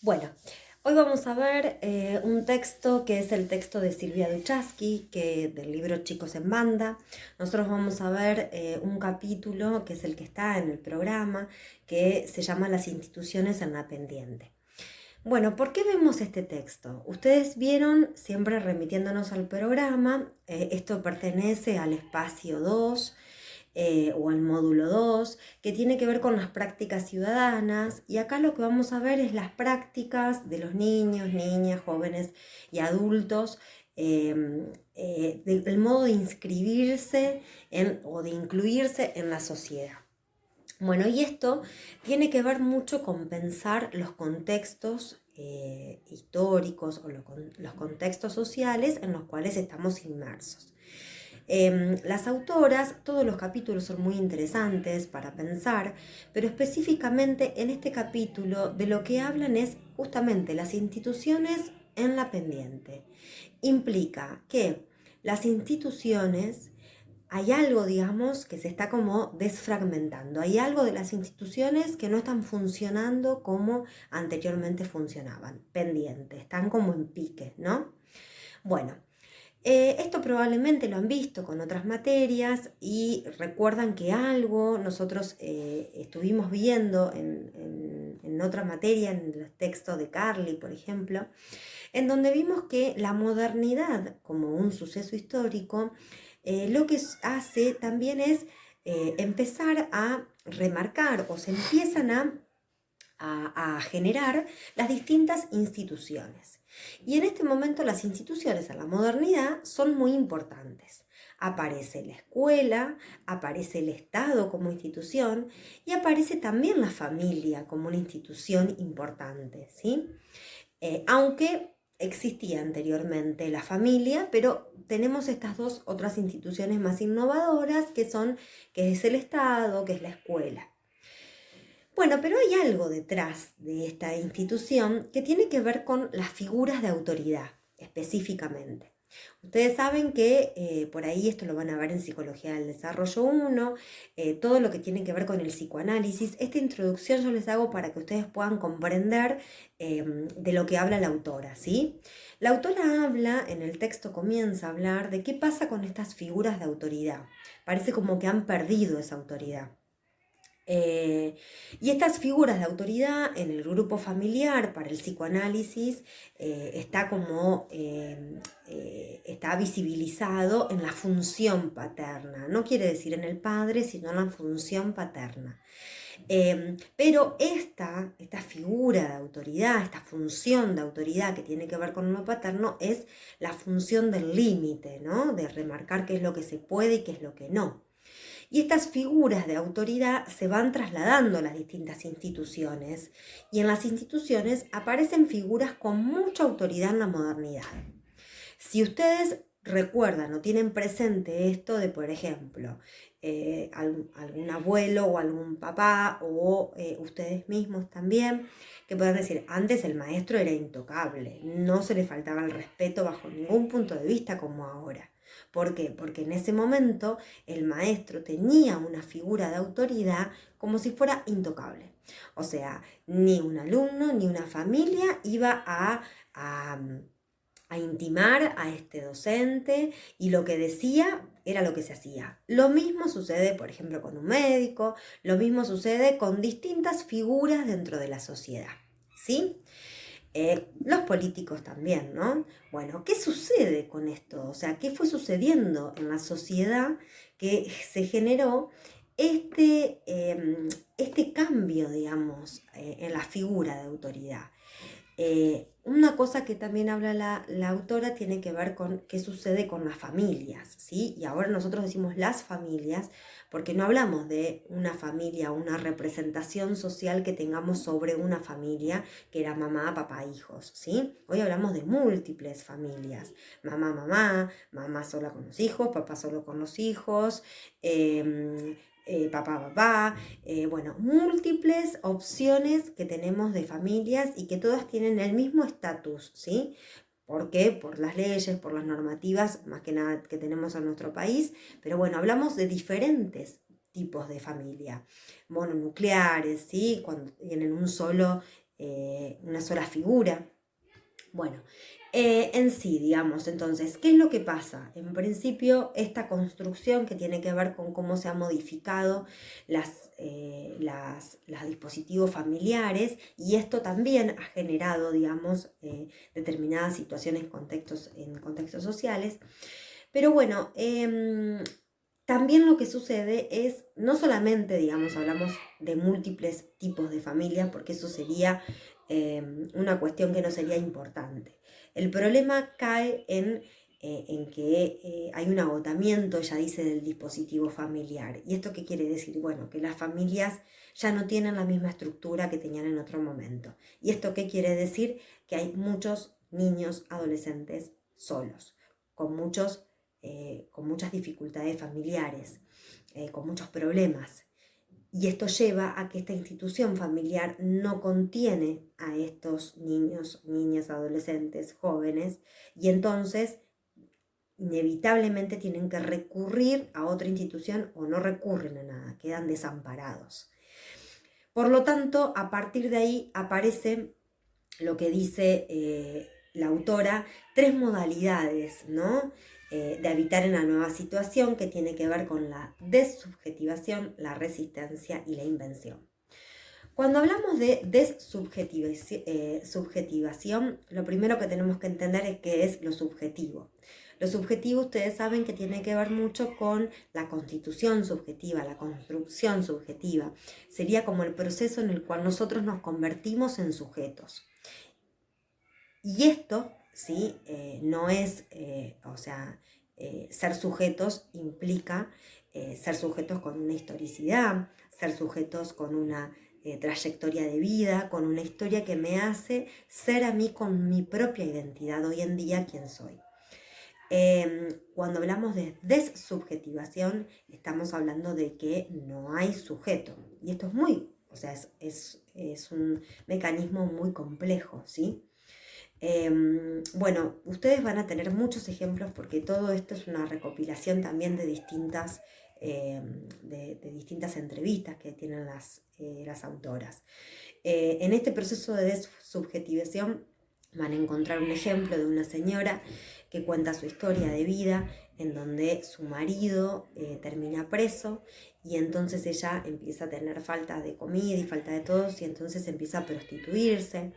Bueno, hoy vamos a ver un texto que es el texto de Silvia Duchaski, que del libro Chicos en Banda. Nosotros vamos a ver un capítulo que es el que está en el programa, que se llama Las instituciones en la pendiente. Bueno, ¿por qué vemos este texto? Ustedes vieron, siempre remitiéndonos al programa, esto pertenece al espacio 2 o al módulo 2, que tiene que ver con las prácticas ciudadanas, y acá lo que vamos a ver es las prácticas de los niños, niñas, jóvenes y adultos, del modo de inscribirse o de incluirse en la sociedad. Bueno, y esto tiene que ver mucho con pensar los contextos históricos o los contextos sociales en los cuales estamos inmersos. Las autoras, todos los capítulos son muy interesantes para pensar, pero específicamente en este capítulo de lo que hablan es justamente las instituciones en la pendiente. Implica que las instituciones, hay algo, digamos, que se está como desfragmentando. Hay algo de las instituciones que no están funcionando como anteriormente funcionaban, pendientes, están como en pique, ¿no? Bueno, esto probablemente lo han visto con otras materias y recuerdan que algo nosotros estuvimos viendo en otra materia, en los textos de Carly, por ejemplo, en donde vimos que la modernidad, como un suceso histórico, lo que hace también es empezar a remarcar o se empiezan a generar las distintas instituciones. Y en este momento las instituciones en la modernidad son muy importantes. Aparece la escuela, aparece el Estado como institución y aparece también la familia como una institución importante, ¿sí? Aunque existía anteriormente la familia, pero tenemos estas dos otras instituciones más innovadoras que es el Estado, que es la escuela. Bueno, pero hay algo detrás de esta institución que tiene que ver con las figuras de autoridad, específicamente. Ustedes saben que por ahí esto lo van a ver en Psicología del Desarrollo 1, todo lo que tiene que ver con el psicoanálisis. Esta introducción yo les hago para que ustedes puedan comprender de lo que habla la autora, ¿sí? La autora habla, en el texto comienza a hablar de qué pasa con estas figuras de autoridad. Parece como que han perdido esa autoridad. Eh, y estas figuras de autoridad en el grupo familiar para el psicoanálisis está visibilizado en la función paterna. No quiere decir en el padre, sino en la función paterna. Pero esta figura de autoridad, esta función de autoridad que tiene que ver con lo paterno es la función del límite, ¿no? De remarcar qué es lo que se puede y qué es lo que no. Y estas figuras de autoridad se van trasladando a las distintas instituciones y en las instituciones aparecen figuras con mucha autoridad en la modernidad. Si ustedes recuerdan o tienen presente esto de, por ejemplo, algún abuelo o algún papá o ustedes mismos también, que puedan decir, antes el maestro era intocable, no se le faltaba el respeto bajo ningún punto de vista como ahora. ¿Por qué? Porque en ese momento el maestro tenía una figura de autoridad como si fuera intocable. O sea, ni un alumno ni una familia iba a intimar a este docente y lo que decía era lo que se hacía. Lo mismo sucede, por ejemplo, con un médico, lo mismo sucede con distintas figuras dentro de la sociedad, ¿sí? Los políticos también, ¿no? Bueno, ¿qué sucede con esto? O sea, ¿qué fue sucediendo en la sociedad que se generó este cambio, digamos, en la figura de autoridad? Una cosa que también habla la autora tiene que ver con qué sucede con las familias, ¿sí? Y ahora nosotros decimos las familias porque no hablamos de una familia, una representación social que tengamos sobre una familia que era mamá, papá, hijos, ¿sí? Hoy hablamos de múltiples familias, mamá, mamá, mamá sola con los hijos, papá solo con los hijos, papá, papá, bueno, múltiples opciones que tenemos de familias y que todas tienen el mismo estatus, ¿sí? ¿Por qué? Por las leyes, por las normativas, más que nada que tenemos en nuestro país, pero bueno, hablamos de diferentes tipos de familia, mononucleares, ¿sí? Cuando tienen un solo una sola figura. Bueno, en sí, digamos, entonces, ¿qué es lo que pasa? En principio, esta construcción que tiene que ver con cómo se han modificado los dispositivos familiares, y esto también ha generado, digamos, determinadas situaciones en contextos sociales. Pero bueno, también lo que sucede es, no solamente, digamos, hablamos de múltiples tipos de familias, porque eso sería una cuestión que no sería importante. El problema cae en que hay un agotamiento, ya dice, del dispositivo familiar. ¿Y esto qué quiere decir? Bueno, que las familias ya no tienen la misma estructura que tenían en otro momento. ¿Y esto qué quiere decir? Que hay muchos niños, adolescentes solos, con muchas dificultades familiares, con muchos problemas. Y esto lleva a que esta institución familiar no contiene a estos niños, niñas, adolescentes, jóvenes, y entonces inevitablemente tienen que recurrir a otra institución o no recurren a nada, quedan desamparados. Por lo tanto, a partir de ahí aparece lo que dice la autora, 3 modalidades, ¿no? De habitar en la nueva situación, que tiene que ver con la dessubjetivación, la resistencia y la invención. Cuando hablamos de dessubjetivación, lo primero que tenemos que entender es qué es lo subjetivo. Lo subjetivo, ustedes saben que tiene que ver mucho con la constitución subjetiva, la construcción subjetiva. Sería como el proceso en el cual nosotros nos convertimos en sujetos. Y esto, ¿sí? No es, ser sujetos implica ser sujetos con una historicidad, ser sujetos con una trayectoria de vida, con una historia que me hace ser a mí con mi propia identidad hoy en día quien soy. Cuando hablamos de dessubjetivación, estamos hablando de que no hay sujeto. Y esto es un mecanismo muy complejo, ¿sí? Bueno, ustedes van a tener muchos ejemplos porque todo esto es una recopilación también de distintas entrevistas que tienen las autoras. En este proceso de desubjetivación van a encontrar un ejemplo de una señora que cuenta su historia de vida en donde su marido termina preso y entonces ella empieza a tener falta de comida y falta de todo, y entonces empieza a prostituirse.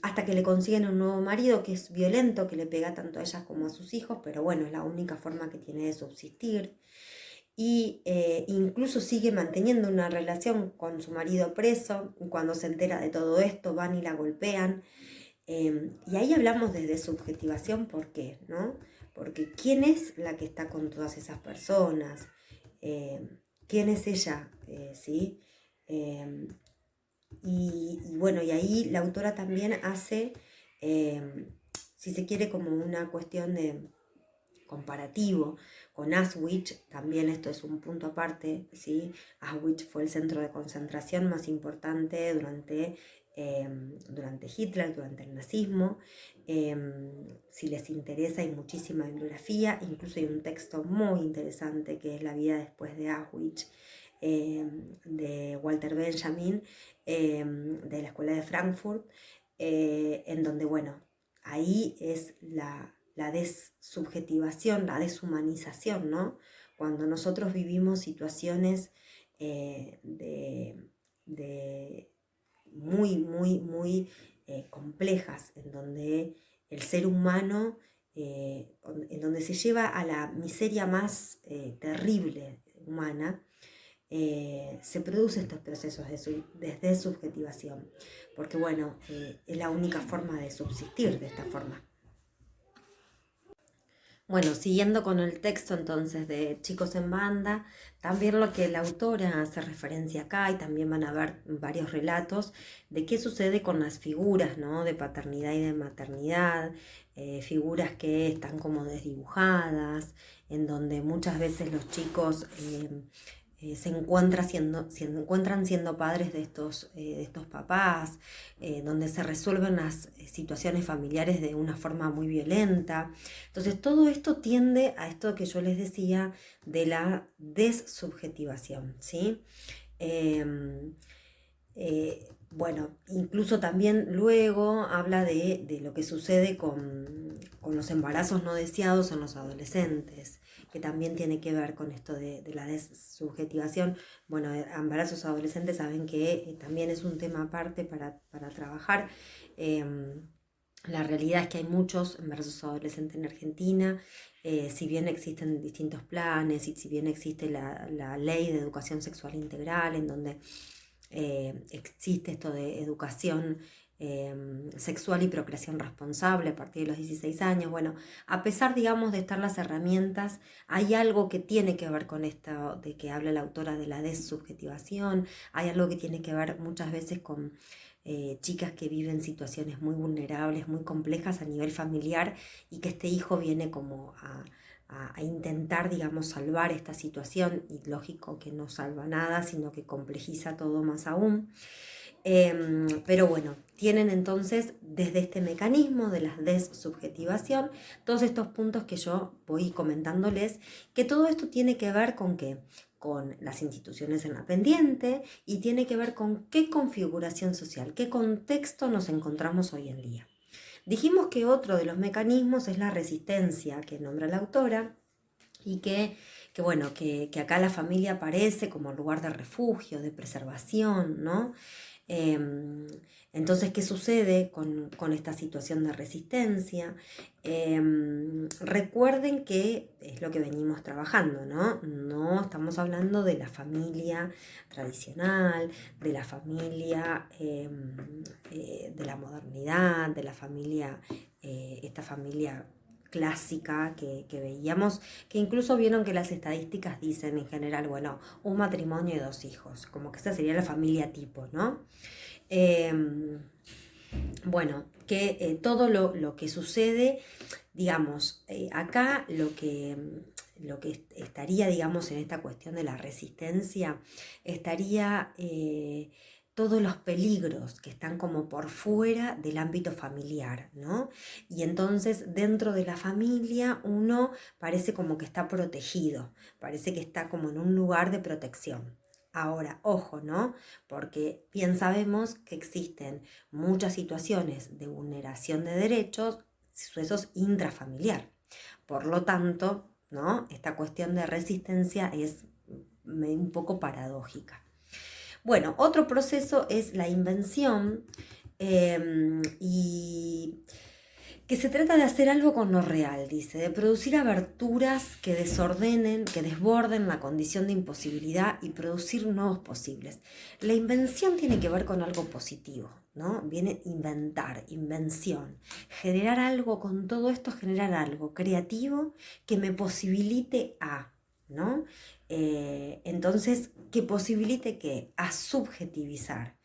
Hasta que le consiguen un nuevo marido que es violento, que le pega tanto a ellas como a sus hijos, pero bueno, es la única forma que tiene de subsistir. Y incluso sigue manteniendo una relación con su marido preso. Cuando se entera de todo esto, van y la golpean. Y ahí hablamos de desubjetivación, ¿por qué? ¿No? Porque ¿quién es la que está con todas esas personas? ¿Quién es ella? ¿Sí? Y bueno, y ahí la autora también hace, si se quiere, como una cuestión de comparativo con Auschwitz. También esto es un punto aparte, ¿sí? Auschwitz fue el centro de concentración más importante durante Hitler, durante el nazismo. Si les interesa, hay muchísima bibliografía, incluso hay un texto muy interesante que es La vida después de Auschwitz, de Walter Benjamin, de la Escuela de Frankfurt, en donde, bueno, ahí es la dessubjetivación, la deshumanización, ¿no? Cuando nosotros vivimos situaciones muy, muy, muy complejas, en donde el ser humano, en donde se lleva a la miseria más terrible humana, se producen estos procesos de desubjetivación, porque bueno, es la única forma de subsistir de esta forma. Bueno, siguiendo con el texto entonces de Chicos en Banda, también lo que la autora hace referencia acá, y también van a ver varios relatos de qué sucede con las figuras, ¿no? De paternidad y de maternidad, figuras que están como desdibujadas, en donde muchas veces los chicos se encuentran siendo padres de estos papás, donde se resuelven las situaciones familiares de una forma muy violenta. Entonces todo esto tiende a esto que yo les decía de la dessubjetivación, ¿sí? Bueno, incluso también luego habla de lo que sucede con los embarazos no deseados en los adolescentes, que también tiene que ver con esto de la desubjetivación. Bueno, embarazos adolescentes saben que también es un tema aparte para trabajar. Em, la realidad es que hay muchos embarazos adolescentes en Argentina, si bien existen distintos planes y si bien existe la ley de educación sexual integral, en donde existe esto de educación sexual y procreación responsable a partir de los 16 años. Bueno, a pesar, digamos, de estar las herramientas, hay algo que tiene que ver con esto de que habla la autora de la desubjetivación, hay algo que tiene que ver muchas veces con chicas que viven situaciones muy vulnerables, muy complejas a nivel familiar y que este hijo viene como a intentar, digamos, salvar esta situación y lógico que no salva nada, sino que complejiza todo más aún. Pero bueno, tienen entonces desde este mecanismo de la desubjetivación todos estos puntos que yo voy comentándoles, que todo esto tiene que ver con qué, con las instituciones en la pendiente y tiene que ver con qué configuración social, qué contexto nos encontramos hoy en día. Dijimos que otro de los mecanismos es la resistencia que nombra la autora y bueno, que acá la familia aparece como lugar de refugio, de preservación, ¿no? Em, entonces, ¿qué sucede con esta situación de resistencia? Recuerden que es lo que venimos trabajando, ¿no? No estamos hablando de la familia tradicional, de la familia de la modernidad, de la familia, esta familia clásica que veíamos, que incluso vieron que las estadísticas dicen en general, bueno, un matrimonio y 2 hijos, como que esta sería la familia tipo, ¿no? Eh, bueno, que todo lo que sucede, digamos, acá lo que estaría, digamos, en esta cuestión de la resistencia, estaría todos los peligros que están como por fuera del ámbito familiar, ¿no? Y entonces dentro de la familia uno parece como que está protegido, parece que está como en un lugar de protección. Ahora, ojo, ¿no? Porque bien sabemos que existen muchas situaciones de vulneración de derechos, sucesos intrafamiliar. Por lo tanto, ¿no? Esta cuestión de resistencia es un poco paradójica. Bueno, otro proceso es la invención y que se trata de hacer algo con lo real, dice, de producir aberturas que desordenen, que desborden la condición de imposibilidad y producir nuevos posibles. La invención tiene que ver con algo positivo, ¿no? Viene inventar, invención, generar algo con todo esto, generar algo creativo que me posibilite a, ¿no? Entonces, que posibilite que a subjetivizar.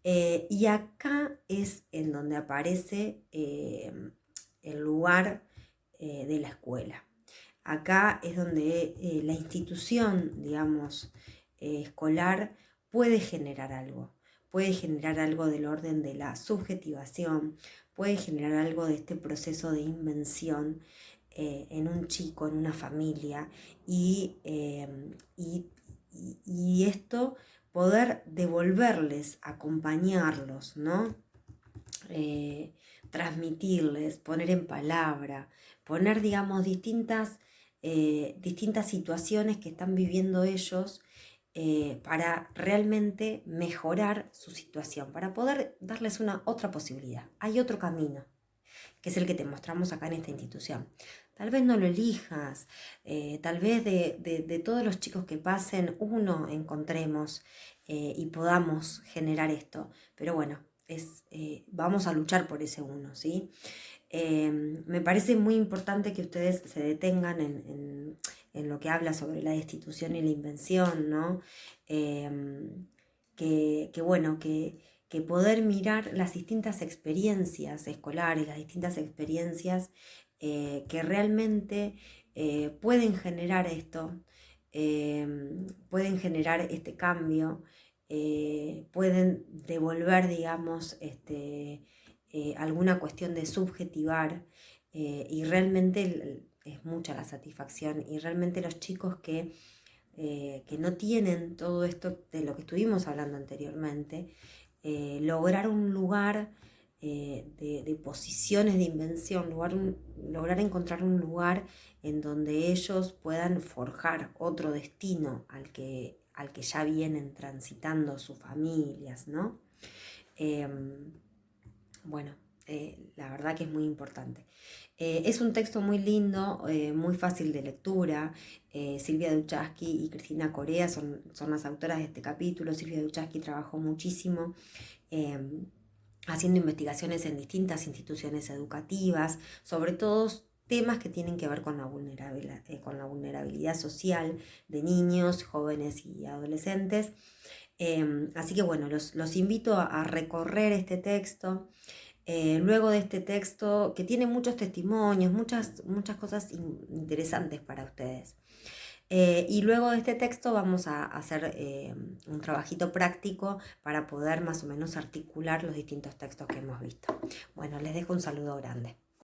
Y acá es en donde aparece el lugar de la escuela. Acá es donde la institución, digamos, escolar puede generar algo del orden de la subjetivación, puede generar algo de este proceso de invención en un chico, en una familia, y esto poder devolverles, acompañarlos, ¿no? Eh, Transmitirles, poner en palabra, poner, digamos, distintas situaciones que están viviendo ellos para realmente mejorar su situación, para poder darles una otra posibilidad. Hay otro camino, que es el que te mostramos acá en esta institución. Tal vez no lo elijas, tal vez de todos los chicos que pasen, uno encontremos y podamos generar esto. Pero bueno, vamos a luchar por ese uno, ¿sí? Me parece muy importante que ustedes se detengan en lo que habla sobre la destitución y la invención, ¿no? Bueno, que poder mirar las distintas experiencias escolares, las distintas experiencias que realmente pueden generar esto, pueden generar este cambio, pueden devolver, digamos, alguna cuestión de subjetivar y realmente es mucha la satisfacción y realmente los chicos que no tienen todo esto de lo que estuvimos hablando anteriormente, lograr un lugar de posiciones de invención, lograr encontrar un lugar en donde ellos puedan forjar otro destino al que ya vienen transitando sus familias, ¿no? Bueno, la verdad que es muy importante. Es un texto muy lindo, muy fácil de lectura. Silvia Duchaski y Cristina Corea son las autoras de este capítulo. Silvia Duchaski trabajó muchísimo haciendo investigaciones en distintas instituciones educativas, sobre todo temas que tienen que ver con la vulnerabilidad social de niños, jóvenes y adolescentes. Así que bueno, los invito a recorrer este texto. Luego de este texto, que tiene muchos testimonios, muchas cosas interesantes para ustedes. Y luego de este texto vamos a hacer un trabajito práctico para poder más o menos articular los distintos textos que hemos visto. Bueno, les dejo un saludo grande.